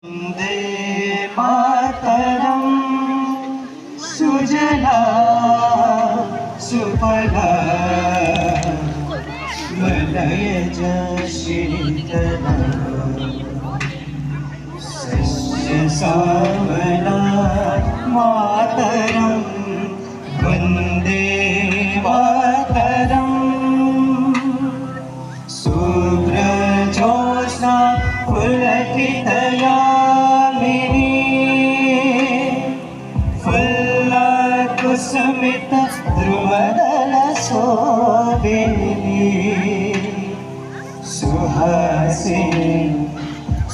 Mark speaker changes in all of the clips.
Speaker 1: वन्दे मातरं सुजला सुफला मलयज शीतला सस्यश्यामला मातरं वन्दे मातरं शुभ्रजोत्स्ना पुलकितयामिनी फुल्लकुसुमित द्रुमदलशोभिनी सुहासिनी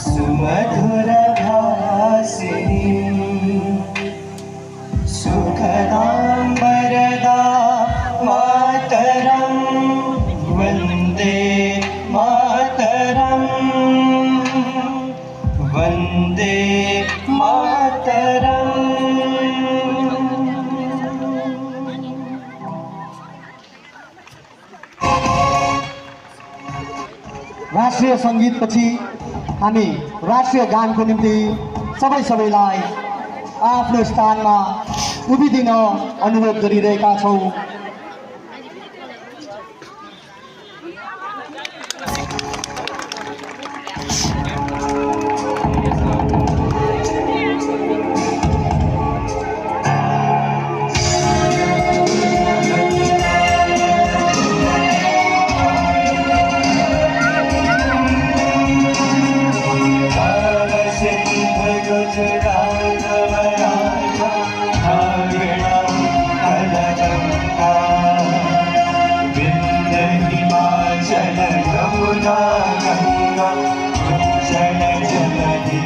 Speaker 1: सुमधुरभासिनी सुखदां वरदा मातरं वन्दे मातरं वन्दे मातरम्।
Speaker 2: राष्ट्रिय सङ्गीतपछि हामी राष्ट्रिय गानको निम्ति सबैलाई आफ्नो स्थानमा उभिदिन अनुरोध गरिरहेका छौँ।
Speaker 1: गंगा गंगा जल जलधि